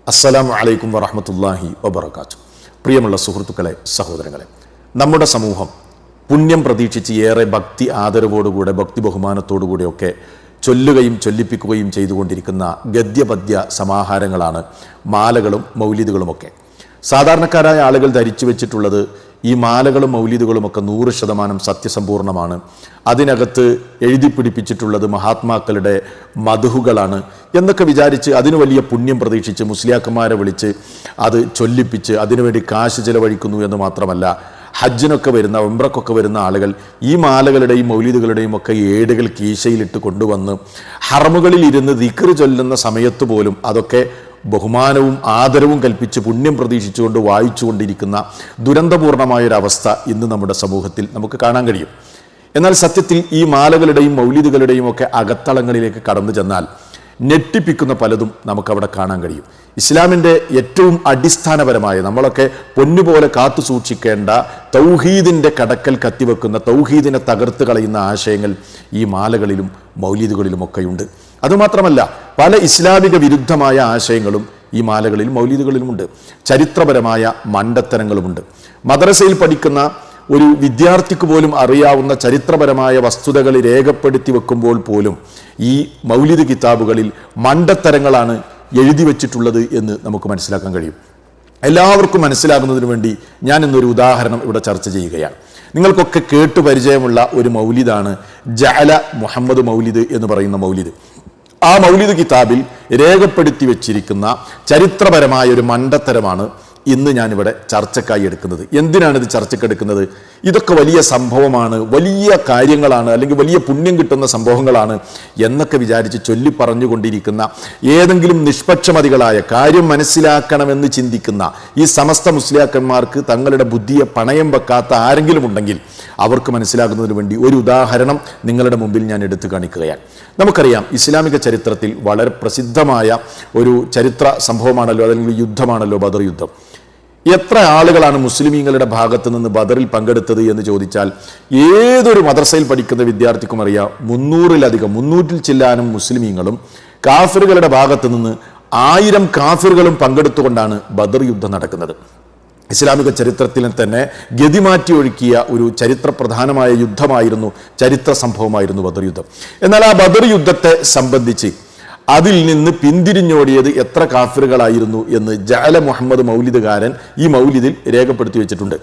അസ്സലാമു അലൈക്കും വറഹ്മത്തുള്ളാഹി വബറകാതുഹു. പ്രിയമുള്ള സുഹൃത്തുക്കളെ, സഹോദരങ്ങളെ, നമ്മുടെ സമൂഹം പുണ്യം പ്രതീക്ഷിച്ച് ഏറെ ഭക്തി ആദരവോടുകൂടെ ഭക്തി ബഹുമാനത്തോടുകൂടെയൊക്കെ ചൊല്ലുകയും ചൊല്ലിപ്പിക്കുകയും ചെയ്തുകൊണ്ടിരിക്കുന്ന ഗദ്യപദ്യ സമാഹാരങ്ങളാണ് മാലകളും മൗലിദുകളുമൊക്കെ. സാധാരണക്കാരായ ആളുകൾ ധരിച്ചു വെച്ചിട്ടുള്ളത് ഈ മാലകളും മൗലിദുകളുമൊക്കെ 100% സത്യസമ്പൂർണ്ണമാണ്, അതിനകത്ത് എഴുതി പിടിപ്പിച്ചിട്ടുള്ളത് മഹാത്മാക്കളുടെ മദ്ഹുകളാണ് എന്നൊക്കെ വിചാരിച്ച് അതിന് വലിയ പുണ്യം പ്രതീക്ഷിച്ച് മുസ്ലിയാക്കന്മാരെ വിളിച്ച് അത് ചൊല്ലിപ്പിച്ച് അതിനുവേണ്ടി കാശ് ചെലവഴിക്കുന്നു എന്ന് മാത്രമല്ല, ഹജ്ജിനൊക്കെ വരുന്ന ഉംറക്കൊക്കെ വരുന്ന ആളുകൾ ഈ മാലകളുടെയും മൗലിദുകളുടെയും ഒക്കെ ഏടുകൾ കീശയിലിട്ട് കൊണ്ടുവന്ന് ഹറമുകളിൽ ഇരുന്ന് ദിക്ർ ചൊല്ലുന്ന സമയത്ത് പോലും അതൊക്കെ ബഹുമാനവും ആദരവും കൽപ്പിച്ച് പുണ്യം പ്രതീക്ഷിച്ചുകൊണ്ട് വായിച്ചുകൊണ്ടിരിക്കുന്ന ദുരന്തപൂർണമായൊരവസ്ഥ ഇന്ന് നമ്മുടെ സമൂഹത്തിൽ നമുക്ക് കാണാൻ കഴിയും. എന്നാൽ സത്യത്തിൽ ഈ മാലകളുടെയും മൗലിദുകളുടെയും ഒക്കെ അകത്തളങ്ങളിലേക്ക് കടന്നു ചെന്നാൽ ഞെട്ടിപ്പിക്കുന്ന പലതും നമുക്കവിടെ കാണാൻ കഴിയും. ഇസ്ലാമിൻ്റെ ഏറ്റവും അടിസ്ഥാനപരമായ നമ്മളൊക്കെ പൊന്നുപോലെ കാത്തു സൂക്ഷിക്കേണ്ട തൗഹീദിൻ്റെ കടക്കൽ കത്തിവെക്കുന്ന തൗഹീദിനെ തകർത്ത് കളയുന്ന ആശയങ്ങൾ ഈ മാലകളിലും മൗലിദുകളിലുമൊക്കെയുണ്ട്. അതുമാത്രമല്ല, പല ഇസ്ലാമിക വിരുദ്ധമായ ആശയങ്ങളും ഈ മാലകളിലും മൗലിദുകളിലുമുണ്ട്. ചരിത്രപരമായ മണ്ടത്തരങ്ങളുമുണ്ട്. മദ്രസയിൽ പഠിക്കുന്ന ഒരു വിദ്യാർത്ഥിക്ക് പോലും അറിയാവുന്ന ചരിത്രപരമായ വസ്തുതകൾ രേഖപ്പെടുത്തി വെക്കുമ്പോൾ പോലും ഈ മൗലിദ് കിതാബുകളിൽ മണ്ടത്തരങ്ങളാണ് എഴുതി വച്ചിട്ടുള്ളത് എന്ന് നമുക്ക് മനസ്സിലാക്കാൻ കഴിയും. എല്ലാവർക്കും മനസ്സിലാകുന്നതിന് വേണ്ടി ഞാൻ ഇന്നൊരു ഉദാഹരണം ഇവിടെ ചർച്ച ചെയ്യുകയാണ്. നിങ്ങൾക്കൊക്കെ കേട്ടു പരിചയമുള്ള ഒരു മൗലിദാണ് ജഅല മുഹമ്മദ് മൗലിദ് എന്ന് പറയുന്ന മൗലിദ്. ആ മൗലിദ് കിതാബിൽ രേഖപ്പെടുത്തി വെച്ചിരിക്കുന്ന ചരിത്രപരമായ ഒരു മണ്ടത്തരമാണ് ഇന്ന് ഞാനിവിടെ ചർച്ചക്കായി എടുക്കുന്നത്. എന്തിനാണ് ഇത് ചർച്ചക്കെടുക്കുന്നത്? ഇതൊക്കെ വലിയ സംഭവമാണ്, വലിയ കാര്യങ്ങളാണ്, അല്ലെങ്കിൽ വലിയ പുണ്യം കിട്ടുന്ന സംഭവങ്ങളാണ് എന്നൊക്കെ വിചാരിച്ച് ചൊല്ലി പറഞ്ഞുകൊണ്ടിരിക്കുന്ന ഏതെങ്കിലും നിഷ്പക്ഷമതികളായ കാര്യം മനസ്സിലാക്കണമെന്ന് ചിന്തിക്കുന്ന ഈ സമസ്ത മുസ്ലിയാക്കന്മാർക്ക് തങ്ങളുടെ ബുദ്ധിയെ പണയം വെക്കാത്ത ആരെങ്കിലും ഉണ്ടെങ്കിൽ അവർക്ക് മനസ്സിലാകുന്നതിന് വേണ്ടി ഒരു ഉദാഹരണം നിങ്ങളുടെ മുമ്പിൽ ഞാൻ എടുത്തു കാണിക്കുകയാണ്. നമുക്കറിയാം, ഇസ്ലാമിക ചരിത്രത്തിൽ വളരെ പ്രസിദ്ധമായ ഒരു ചരിത്ര സംഭവമാണല്ലോ, അല്ലെങ്കിൽ യുദ്ധമാണല്ലോ ബദർ യുദ്ധം. എത്ര ആളുകളാണ് മുസ്ലിമീങ്ങളുടെ ഭാഗത്ത് നിന്ന് ബദറിൽ പങ്കെടുത്തത് എന്ന് ചോദിച്ചാൽ ഏതൊരു മദ്രസയിൽ പഠിക്കുന്ന വിദ്യാർത്ഥിക്കും അറിയാം, 300 ചില്ലാനും മുസ്ലിമീങ്ങളും കാഫിറുകളുടെ ഭാഗത്ത് നിന്ന് 1000 കാഫിറുകളും പങ്കെടുത്തുകൊണ്ടാണ് ബദർ യുദ്ധം നടക്കുന്നത്. ഇസ്ലാമിക ചരിത്രത്തിൽ തന്നെ ഗതിമാറ്റി ഒഴുക്കിയ ഒരു ചരിത്രപ്രധാനമായ യുദ്ധമായിരുന്നു, ചരിത്ര സംഭവമായിരുന്നു ബദർ യുദ്ധം. എന്നാൽ ആ ബദർ യുദ്ധത്തെ സംബന്ധിച്ച് അതിൽ നിന്ന് പിന്തിരിഞ്ഞോടിയത് എത്ര കാഫിറുകളായിരുന്നു എന്ന് ജഅല മുഹമ്മദ് മൗലിദുകാരൻ ഈ മൗലിദിൽ രേഖപ്പെടുത്തി വെച്ചിട്ടുണ്ട്.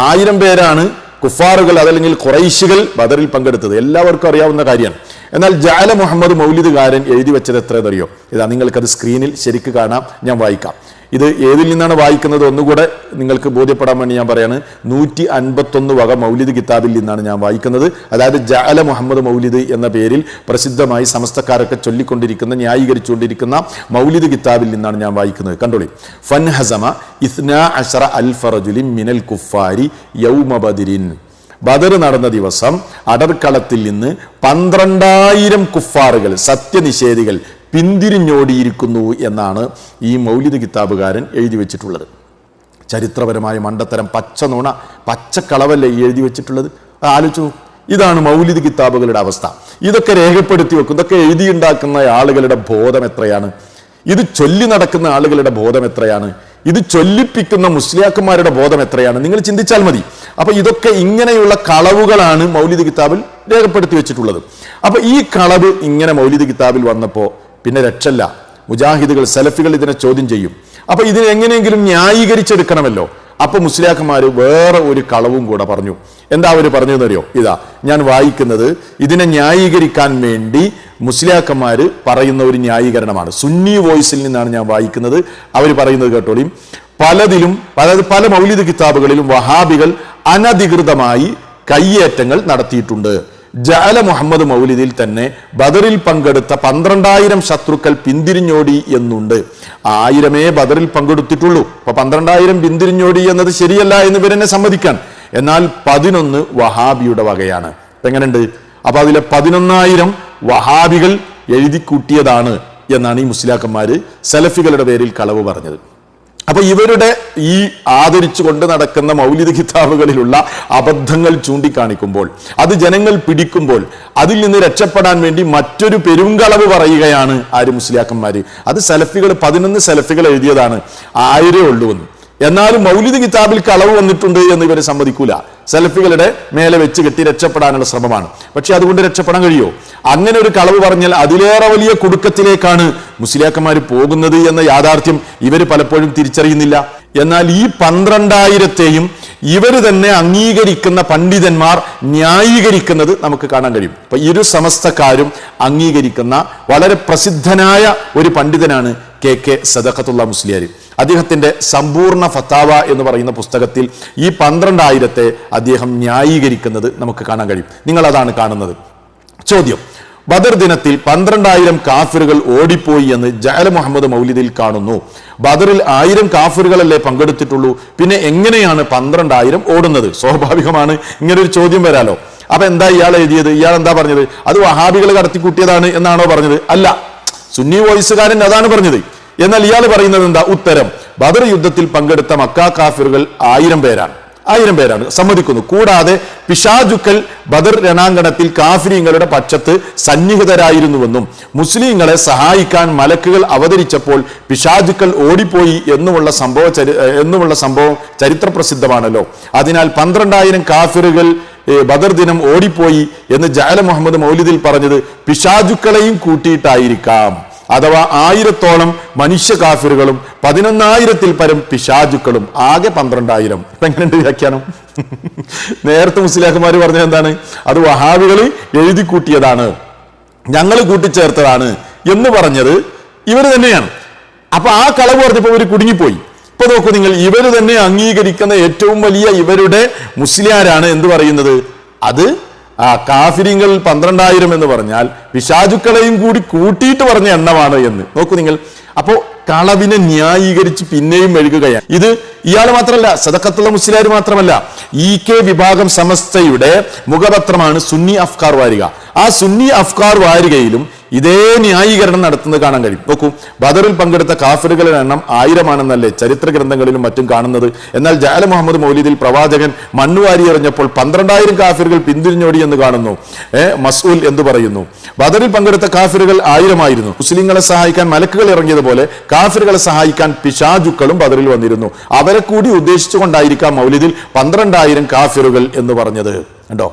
1000 പേരാണ് കുഫാറുകൾ, അതല്ലെങ്കിൽ ഖുറൈശികൾ ബദറിൽ പങ്കെടുത്തത്, എല്ലാവർക്കും അറിയാവുന്ന കാര്യമാണ്. എന്നാൽ ജഅല മുഹമ്മദ് മൗലിദുകാരൻ എഴുതി വെച്ചത് എത്രയെന്നറിയോ? ഇതാ, നിങ്ങൾക്കത് സ്ക്രീനിൽ ശരിക്ക് കാണാം, ഞാൻ വായിക്കാം. ഇത് ഏതിൽ നിന്നാണ് വായിക്കുന്നത് ഒന്നുകൂടെ നിങ്ങൾക്ക് ബോധ്യപ്പെടാൻ വേണ്ടി ഞാൻ പറയാണ്. 151 വക മൗലിദ് കിതാബിൽ നിന്നാണ് ഞാൻ വായിക്കുന്നത്. അതായത് ജഅല മുഹമ്മദ് മൗലിദ് എന്ന പേരിൽ പ്രസിദ്ധമായി സമസ്തക്കാരൊക്കെ ചൊല്ലിക്കൊണ്ടിരിക്കുന്ന, ന്യായീകരിച്ചുകൊണ്ടിരിക്കുന്ന മൗലിദ് കിതാബിൽ നിന്നാണ് ഞാൻ വായിക്കുന്നത്. കണ്ടോളി. ഫൻഹസമ 12 അൽഫ റജുലിൻ മിനൽ കുഫാരി യൗമ ബദരിൻ. ബദർ നടന്ന ദിവസം അടർക്കളത്തിൽ നിന്ന് 12000 കുഫാറുകൾ, സത്യനിഷേധികൾ പിന്തിരിഞ്ഞോടിയിരിക്കുന്നു എന്നാണ് ഈ മൗലിദ് കിതാബുകാരൻ എഴുതി വെച്ചിട്ടുള്ളത്. ചരിത്രപരമായ മണ്ടത്തരം, പച്ചനുണ, പച്ചക്കളവല്ലേ ഈ എഴുതി വെച്ചിട്ടുള്ളത്? ആലോചിച്ചു. ഇതാണ് മൗലിദ് കിതാബുകളുടെ അവസ്ഥ. ഇതൊക്കെ രേഖപ്പെടുത്തി വെക്കും, ഇതൊക്കെ എഴുതിയുണ്ടാക്കുന്ന ആളുകളുടെ ബോധം എത്രയാണ്? ഇത് ചൊല്ലി നടക്കുന്ന ആളുകളുടെ ബോധം എത്രയാണ്? ഇത് ചൊല്ലിപ്പിക്കുന്ന മുസ്ലിയാക്കന്മാരുടെ ബോധം എത്രയാണ്? നിങ്ങൾ ചിന്തിച്ചാൽ മതി. അപ്പൊ ഇതൊക്കെ ഇങ്ങനെയുള്ള കളവുകളാണ് മൗലിദ് കിതാബിൽ രേഖപ്പെടുത്തി വെച്ചിട്ടുള്ളത്. അപ്പൊ ഈ കളവ് ഇങ്ങനെ മൗലിദ് കിതാബിൽ വന്നപ്പോ പിന്നെ രക്ഷല്ല. മുജാഹിദുകൾ, സലഫികൾ ഇതിനെ ചോദ്യം ചെയ്യും. അപ്പൊ ഇതിനെ എങ്ങനെയെങ്കിലും ന്യായീകരിച്ചെടുക്കണമല്ലോ. അപ്പൊ മുസ്ലിയാക്കന്മാര് വേറെ ഒരു കളവും കൂടെ പറഞ്ഞു. എന്താ അവർ പറഞ്ഞതെന്നറിയോ? ഇതാ ഞാൻ വായിക്കുന്നത്. ഇതിനെ ന്യായീകരിക്കാൻ വേണ്ടി മുസ്ലിയാക്കന്മാര് പറയുന്ന ഒരു ന്യായീകരണമാണ്. സുന്നി വോയിസിൽ നിന്നാണ് ഞാൻ വായിക്കുന്നത്. അവർ പറയുന്നത് കേട്ടോളി. പല മൗലിദ് കിതാബുകളിലും വഹാബികൾ അനധികൃതമായി കയ്യേറ്റങ്ങൾ നടത്തിയിട്ടുണ്ട്. ജഅല മുഹമ്മദ് മൗലിദിൽ തന്നെ ബദറിൽ പങ്കെടുത്ത 12000 ശത്രുക്കൾ പിന്തിരിഞ്ഞോടി എന്നുണ്ട്. 1000 ബദറിൽ പങ്കെടുത്തിട്ടുള്ളൂ. അപ്പൊ 12000 പിന്തിരിഞ്ഞോടി എന്നത് ശരിയല്ല എന്ന് ഇവരെന്നെ സമ്മതിക്കാൻ. എന്നാൽ 11 വഹാബിയുടെ വകയാണ്. എങ്ങനെയുണ്ട്? അപ്പൊ അതിലെ 11000 വഹാബികൾ എഴുതി കൂട്ടിയതാണ് എന്നാണ് ഈ മുസ്ലിയാക്കന്മാര് സലഫികളുടെ പേരിൽ കളവ് പറഞ്ഞത്. അപ്പൊ ഇവരുടെ ഈ ആദരിച്ചു കൊണ്ട് നടക്കുന്ന മൗലിദ് കിതാബുകളിലുള്ള അബദ്ധങ്ങൾ ചൂണ്ടിക്കാണിക്കുമ്പോൾ, അത് ജനങ്ങൾ പിടിക്കുമ്പോൾ, അതിൽ നിന്ന് രക്ഷപ്പെടാൻ വേണ്ടി മറ്റൊരു പെരുങ്കളവ് പറയുകയാണ് ആര്? മുസ്ലിയാക്കന്മാര്. അത് സലഫികൾ 11 സലഫികൾ എഴുതിയതാണ്, 1000 ഉള്ളൂ എന്ന്. എന്നാലും മൗലിദ് കിതാബിൽ കളവ് വന്നിട്ടുണ്ട് എന്ന് ഇവരെ സമ്മതിക്കൂല. സലഫികളുടെ മേലെ വെച്ച് കെട്ടി രക്ഷപ്പെടാനുള്ള ശ്രമമാണ്. പക്ഷെ അതുകൊണ്ട് രക്ഷപ്പെടാൻ കഴിയോ? അങ്ങനെ ഒരു കളവ് പറഞ്ഞാൽ അതിലേറെ വലിയ കുടുക്കത്തിലേക്കാണ് മുസ്ലിയാക്കന്മാർ പോകുന്നത് എന്ന യാഥാർത്ഥ്യം ഇവർ പലപ്പോഴും തിരിച്ചറിയുന്നില്ല. എന്നാൽ ഈ 12,000-ത്തെയും ഇവർ തന്നെ അംഗീകരിക്കുന്ന പണ്ഡിതന്മാർ ന്യായീകരിക്കുന്നത് നമുക്ക് കാണാൻ കഴിയും. അപ്പൊ ഇരു സമസ്തക്കാരും അംഗീകരിക്കുന്ന വളരെ പ്രസിദ്ധനായ ഒരു പണ്ഡിതനാണ് കെ സദഖത്തുള്ള മുസ്ലിയാർ. അദ്ദേഹത്തിന്റെ സമ്പൂർണ്ണ ഫത്താവ എന്ന് പറയുന്ന പുസ്തകത്തിൽ ഈ 12,000-ത്തെ അദ്ദേഹം ന്യായീകരിക്കുന്നത് നമുക്ക് കാണാൻ കഴിയും. നിങ്ങൾ അതാണ് കാണുന്നത്. ചോദ്യം: ബദർ ദിനത്തിൽ 12,000 കാഫിറുകൾ ഓടിപ്പോയി എന്ന് ജഅല മുഹമ്മദ് മൗലിദിൽ കാണുന്നു. ബദറിൽ 1000 കാഫിറുകളല്ലേ പങ്കെടുത്തിട്ടുള്ളൂ, പിന്നെ എങ്ങനെയാണ് 12,000 ഓടുന്നത്? സ്വാഭാവികമാണ് ഇങ്ങനെ ഒരു ചോദ്യം വരാലോ. അപ്പൊ എന്താ ഇയാൾ എഴുതിയത്? ഇയാൾ എന്താ പറഞ്ഞത്? അത് വഹാബികൾ കടത്തിക്കൂട്ടിയതാണ് എന്നാണോ പറഞ്ഞത്? അല്ല, സുന്നി വോയിസുകാരൻ അതാണ് പറഞ്ഞത്. എന്നാൽ ഇയാൾ പറയുന്നത് എന്താ? ഉത്തരം: ബദർ യുദ്ധത്തിൽ പങ്കെടുത്ത മക്ക കാഫിറുകൾ 1000 പേരാണ്. 1000 പേരാണ്, സമ്മതിക്കുന്നു. കൂടാതെ പിശാചുക്കൾ ബദർ രണാങ്കണത്തിൽ കാഫിരീങ്ങളുടെ പക്ഷത്ത് സന്നിഹിതരായിരുന്നുവെന്നും മുസ്ലിങ്ങളെ സഹായിക്കാൻ മലക്കുകൾ അവതരിച്ചപ്പോൾ പിശാചുക്കൾ ഓടിപ്പോയി എന്നുമുള്ള സംഭവം ചരിത്ര പ്രസിദ്ധമാണല്ലോ. അതിനാൽ 12,000 കാഫിറുകൾ ബദർ ദിനം ഓടിപ്പോയി എന്ന് ജഅല മുഹമ്മദ് മൗലിദിൽ പറഞ്ഞത് പിശാചുക്കളെയും കൂട്ടിയിട്ടായിരിക്കാം. അഥവാ 1000-ഓളം മനുഷ്യ കാഫിറുകളും 11,000-ൽ പരം പിശാചുക്കളും, ആകെ 12,000. ഇപ്പൊ എങ്ങനെയുണ്ട് വ്യാഖ്യാനം? നേരത്തെ മുസ്ലിയാക്കന്മാർ പറഞ്ഞത് എന്താണ്? അത് വഹാബികൾ എഴുതി കൂട്ടിയതാണ്, ഞങ്ങൾ കൂട്ടിച്ചേർത്തതാണ് എന്ന് പറഞ്ഞത് ഇവർ തന്നെയാണ്. അപ്പൊ ആ കളവ് പറഞ്ഞപ്പോൾ ഇവർ കുടുങ്ങിപ്പോയി. ഇപ്പൊ നോക്കൂ നിങ്ങൾ, ഇവർ തന്നെ അംഗീകരിക്കുന്ന ഏറ്റവും വലിയ ഇവരുടെ മുസ്ലിയാരാണ് എന്ത് പറയുന്നത്? അത് കാഫിരിങ്ങൾ 12,000 എന്ന് പറഞ്ഞാൽ പിശാചുക്കളെയും കൂടി കൂട്ടിയിട്ട് പറഞ്ഞ എണ്ണമാണ് എന്ന്. നോക്കൂ നിങ്ങൾ. അപ്പോ കളവിനെ ന്യായീകരിച്ച് പിന്നെയും മെഴുകുകയാണ്. ഇത് ഇയാൾ മാത്രമല്ല, സദഖത്തുള്ള മുസ്ലിയാർ മാത്രമല്ല, EK വിഭാഗം സമസ്തയുടെ മുഖപത്രമാണ് സുന്നി അഫ്കാർ വാരിക. ആ സുന്നി അഫ്കാർ വാരികയിലും ഇതേ ന്യായീകരണം നടത്തുന്നത് കാണാൻ കഴിയും. നോക്കൂ, ബദറിൽ പങ്കെടുത്ത കാഫിറുകളുടെ എണ്ണം 1000 ചരിത്ര ഗ്രന്ഥങ്ങളിലും മറ്റും കാണുന്നത്. എന്നാൽ ജഅല മുഹമ്മദ് മൗലിദിൽ പ്രവാചകൻ മണ്ണുവാരി എറിഞ്ഞപ്പോൾ 12,000 കാഫിറുകൾ പിന്തിരിഞ്ഞോടി എന്ന് കാണുന്നു. മസ്ഊൽ എന്ത് പറയുന്നു? ബദറിൽ പങ്കെടുത്ത കാഫിറുകൾ 1000 ആയിരുന്നു. മുസ്ലിങ്ങളെ സഹായിക്കാൻ മലക്കുകൾ ഇറങ്ങിയതുപോലെ കാഫിറുകളെ സഹായിക്കാൻ പിശാചുക്കളും ബദറിൽ വന്നിരുന്നു. അവരെ കൂടി ഉദ്ദേശിച്ചുകൊണ്ടായിരിക്കാം മൗലിദിൽ 12,000 കാഫിറുകൾ എന്ന് പറഞ്ഞത്. കണ്ടോ,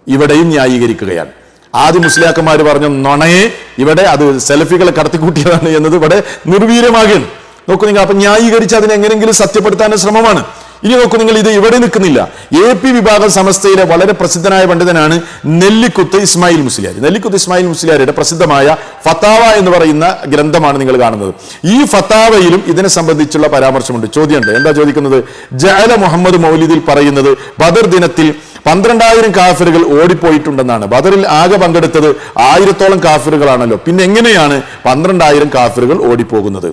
ഇവിടെയും ന്യായീകരിക്കുകയാണ്. ആദ്യം മുസ്ലിയാക്കന്മാർ പറഞ്ഞ നുണയെ ഇവിടെ അത് സെൽഫികളെ കടത്തിക്കൂട്ടിയതാണ് എന്നത് ഇവിടെ നിർവീര്യമാകുകയാണ്. നോക്കൂ നിങ്ങൾ. അപ്പൊ ന്യായീകരിച്ച് അതിനെ എങ്ങനെയെങ്കിലും സത്യപ്പെടുത്താൻ ശ്രമമാണ്. ഇനി നോക്കൂ നിങ്ങൾ, ഇത് ഇവിടെ നിൽക്കുന്നില്ല. AP വിഭാഗം സമസ്തയിലെ വളരെ പ്രസിദ്ധനായ പണ്ഡിതനാണ് നെല്ലിക്കുത്ത് ഇസ്മായിൽ മുസ്ലിയാർ. നെല്ലിക്കുത്ത് ഇസ്മായിൽ മുസ്ലിയാരുടെ പ്രസിദ്ധമായ ഫത്താവ എന്ന് പറയുന്ന ഗ്രന്ഥമാണ് നിങ്ങൾ കാണുന്നത്. ഈ ഫത്താവയിലും ഇതിനെ സംബന്ധിച്ചുള്ള പരാമർശമുണ്ട്. ചോദ്യമുണ്ട്. എന്താ ചോദിക്കുന്നത്? ജഅല മുഹമ്മദ് മൗലിദിൽ പറയുന്നത് ബദർ ദിനത്തിൽ 12,000 കാഫിറുകൾ ഓടിപ്പോയിട്ടുണ്ടെന്നാണ്. ബദറിൽ ആകെ പങ്കെടുത്തത് 1000-ഓളം കാഫിറുകളാണല്ലോ. പിന്നെ എങ്ങനെയാണ് 12,000 കാഫിറുകൾ ഓടിപ്പോകുന്നത്?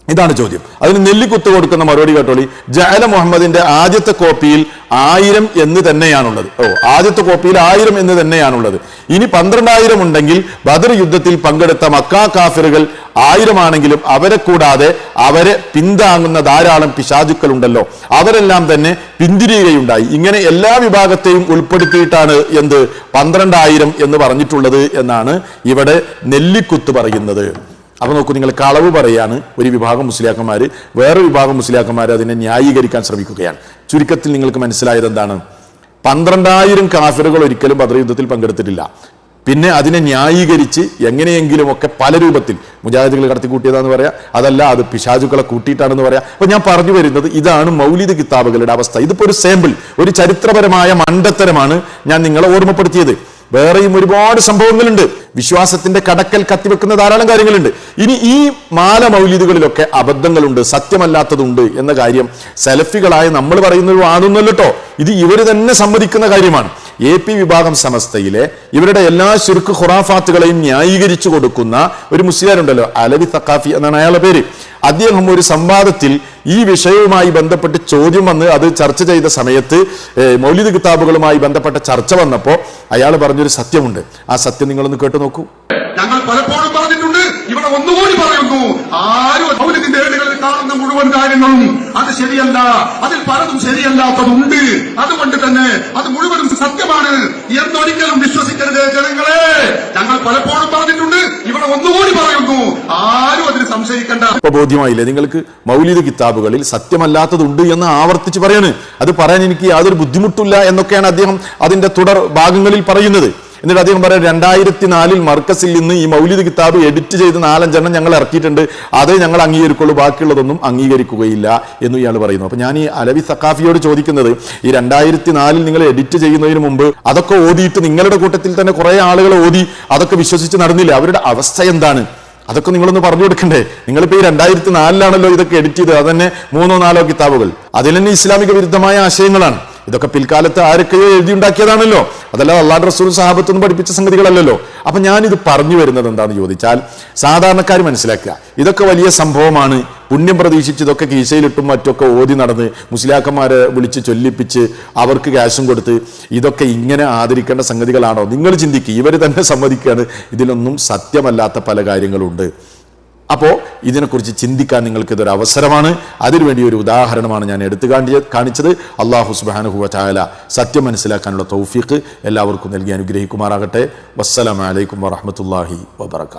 ഇതാണ് ചോദ്യം. അതിന് നെല്ലിക്കുത്ത് കൊടുക്കുന്ന മറുപടി കേട്ടോളി. ജഅല മുഹമ്മദിന്റെ ആദ്യത്തെ കോപ്പിയിൽ 1000 എന്ന് തന്നെയാണുള്ളത്. ആദ്യത്തെ കോപ്പിയിൽ 1000 എന്ന് തന്നെയാണുള്ളത്. ഇനി 12,000 ഉണ്ടെങ്കിൽ ബദർ യുദ്ധത്തിൽ പങ്കെടുത്ത മക്ക കാഫിറുകൾ 1000 ആണെങ്കിലും അവരെ കൂടാതെ അവരെ പിന്താങ്ങുന്ന ധാരാളം പിശാചുക്കൾ ഉണ്ടല്ലോ, അവരെല്ലാം തന്നെ പിന്തിരിയുകയുണ്ടായി. ഇങ്ങനെ എല്ലാ വിഭാഗത്തെയും ഉൾപ്പെടുത്തിയിട്ടാണ് എന്ത് 12,000 എന്ന് പറഞ്ഞിട്ടുള്ളത് എന്നാണ് ഇവിടെ നെല്ലിക്കുത്ത് പറയുന്നത്. അപ്പൊ നോക്കൂ നിങ്ങൾ, കളവ് പറയാണ് ഒരു വിഭാഗം മുസ്ലിയാക്കന്മാർ, വേറെ വിഭാഗം മുസ്ലിയാക്കന്മാർ അതിനെ ന്യായീകരിക്കാൻ ശ്രമിക്കുകയാണ്. ചുരുക്കത്തിൽ നിങ്ങൾക്ക് മനസ്സിലായത് എന്താണ്? 12,000 കാഫിറുകൾ ഒരിക്കലും ബദർ യുദ്ധത്തിൽ പങ്കെടുത്തിട്ടില്ല. പിന്നെ അതിനെ ന്യായീകരിച്ച് എങ്ങനെയെങ്കിലും ഒക്കെ പല രൂപത്തിൽ മുജാഹിദുകൾ കടത്തിക്കൂട്ടിയതാന്ന് പറയാം, അതല്ല അത് പിശാചുക്കളെ കൂട്ടിയിട്ടാണെന്ന് പറയാം. അപ്പൊ ഞാൻ പറഞ്ഞു വരുന്നത് ഇതാണ് മൗലിദ് കിതാബുകളുടെ അവസ്ഥ. ഇതിപ്പോ ഒരു സാമ്പിൾ, ഒരു ചരിത്രപരമായ മണ്ടത്തരമാണ് ഞാൻ നിങ്ങളെ ഓർമ്മപ്പെടുത്തിയത്. വേറെയും ഒരുപാട് സംഭവങ്ങളുണ്ട്. വിശ്വാസത്തിന്റെ കടക്കൽ കത്തിവെക്കുന്ന ധാരാളം കാര്യങ്ങളുണ്ട്. ഇനി ഈ മാല മൗലിദുകളിലൊക്കെ അബദ്ധങ്ങളുണ്ട്, സത്യമല്ലാത്തതുണ്ട് എന്ന കാര്യം സലഫികളായ നമ്മൾ പറയുന്നത് ആണെന്നല്ലോ. ഇത് ഇവർ തന്നെ സമ്മതിക്കുന്ന കാര്യമാണ്. AP വിഭാഗം സമസ്തയിലെ ഇവരുടെ എല്ലാ ശിർക്ക് ഖുറാഫാത്തുകളെയും ന്യായീകരിച്ചു കൊടുക്കുന്ന ഒരു മുസ്ലിയാരുണ്ടല്ലോ, അലവി തക്കാഫി എന്നാണ് അയാളുടെ പേര്. അദ്ദേഹം ഒരു സംവാദത്തിൽ ഈ വിഷയവുമായി ബന്ധപ്പെട്ട് ചോദ്യം വന്ന് അത് ചർച്ച ചെയ്ത സമയത്ത് മൗലിദ് കിതാബുകളുമായി ബന്ധപ്പെട്ട ചർച്ച വന്നപ്പോൾ അയാൾ പറഞ്ഞൊരു സത്യമുണ്ട്. ആ സത്യം നിങ്ങളൊന്ന് കേട്ടു നോക്കൂ. ഞങ്ങൾ പലപ്പോഴും പറഞ്ഞിട്ടുണ്ട്, ഇവിടെ ഒന്നുകൂടി പറയുന്നു, ആരും മൗലിദിന്റെ ഏടുകളിൽ കാണുന്ന മുഴുവൻ മുഴുവൻ കാര്യങ്ങളും അത് ശരിയല്ല, അതിൽ പലതും ശരിയല്ലാത്തതുണ്ട്. അതുകൊണ്ട് തന്നെ അത് മുഴുവനും സത്യമാണ് എന്നൊരിക്കലും വിശ്വസിക്കരുത് ജനങ്ങളെ. ഞങ്ങൾ പലപ്പോഴും പറഞ്ഞിട്ടുണ്ട്, ഇവിടെ ഒന്നുകൂടി പറയുന്നു, ആരും അതിന് സംശയിക്കണ്ട. ഇപ്പൊ ബോധ്യമായില്ലേ നിങ്ങൾക്ക്? മൗലിദ് കിതാബുകളിൽ സത്യമല്ലാത്തതുണ്ട് എന്ന് ആവർത്തിച്ച് പറയാണ്. അത് പറയാൻ എനിക്ക് യാതൊരു ബുദ്ധിമുട്ടില്ല എന്നൊക്കെയാണ് അദ്ദേഹം അതിന്റെ തുടർ ഭാഗങ്ങളിൽ പറയുന്നത്. എന്നിട്ട് അദ്ദേഹം പറയാം, 2004 മർക്കസിൽ നിന്ന് ഈ മൗലിദ് കിതാബ് എഡിറ്റ് ചെയ്ത് 4-5 എണ്ണം ഞങ്ങൾ ഇറക്കിയിട്ടുണ്ട്, അതേ ഞങ്ങൾ അംഗീകരിക്കുള്ളൂ, ബാക്കിയുള്ളതൊന്നും അംഗീകരിക്കുകയില്ല എന്ന് ഇയാൾ പറയുന്നു. അപ്പൊ ഞാൻ ഈ അലവി സഖാഫിയോട് ചോദിക്കുന്നത്, ഈ 2004 നിങ്ങൾ എഡിറ്റ് ചെയ്യുന്നതിന് മുമ്പ് അതൊക്കെ ഓതിയിട്ട് നിങ്ങളുടെ കൂട്ടത്തിൽ തന്നെ കുറെ ആളുകൾ ഓതി അതൊക്കെ വിശ്വസിച്ച് നടന്നില്ല, അവരുടെ അവസ്ഥ എന്താണ്? അതൊക്കെ നിങ്ങളൊന്ന് പറഞ്ഞു കൊടുക്കണ്ടേ? നിങ്ങളിപ്പോ ഈ 2004 ഇതൊക്കെ എഡിറ്റ് ചെയ്തത്, അതന്നെ 3-4 കിതാബുകൾ, അതിൽ തന്നെ ഇസ്ലാമിക വിരുദ്ധമായ ആശയങ്ങളാണ്. ഇതൊക്കെ പിൽക്കാലത്ത് ആരൊക്കെയോ എഴുതിയുണ്ടാക്കിയതാണല്ലോ, അതല്ലാതെ അള്ളാഹുവിന്റെ റസൂൽ സഹാബത്തൊന്നും പഠിപ്പിച്ച സംഗതികളല്ലല്ലോ. അപ്പൊ ഞാനിത് പറഞ്ഞു വരുന്നത് എന്താണെന്ന് ചോദിച്ചാൽ, സാധാരണക്കാർ മനസ്സിലാക്കുക, ഇതൊക്കെ വലിയ സംഭവമാണ്, പുണ്യം പ്രതീക്ഷിച്ച് ഇതൊക്കെ കീശയിലിട്ടും മറ്റൊക്കെ ഓതി നടന്ന് മുസ്ലിയാക്കന്മാരെ വിളിച്ച് ചൊല്ലിപ്പിച്ച് അവർക്ക് ക്യാഷും കൊടുത്ത് ഇതൊക്കെ ഇങ്ങനെ ആദരിക്കേണ്ട സംഗതികളാണോ? നിങ്ങൾ ചിന്തിക്കുക, ഇവർ തന്നെ സമ്മതിക്കുകയാണ് ഇതിലൊന്നും സത്യമല്ലാത്ത പല കാര്യങ്ങളുണ്ട്. അപ്പോൾ ഇതിനെക്കുറിച്ച് ചിന്തിക്കാൻ നിങ്ങൾക്ക് ഇതൊരു അവസരമാണ്. അതിനുവേണ്ടി ഒരു ഉദാഹരണമാണ് ഞാൻ എടുത്തു കാണിച്ചത്. അല്ലാഹു സുബ്ഹാനഹു വ തആല സത്യം മനസ്സിലാക്കാനുള്ള തൗഫീഖ് എല്ലാവർക്കും നൽകി അനുഗ്രഹിക്കുമാറാകട്ടെ. വസ്സലാമു അലൈക്കും വറഹ്മത്തുള്ളാഹി വബറകാതുഹു.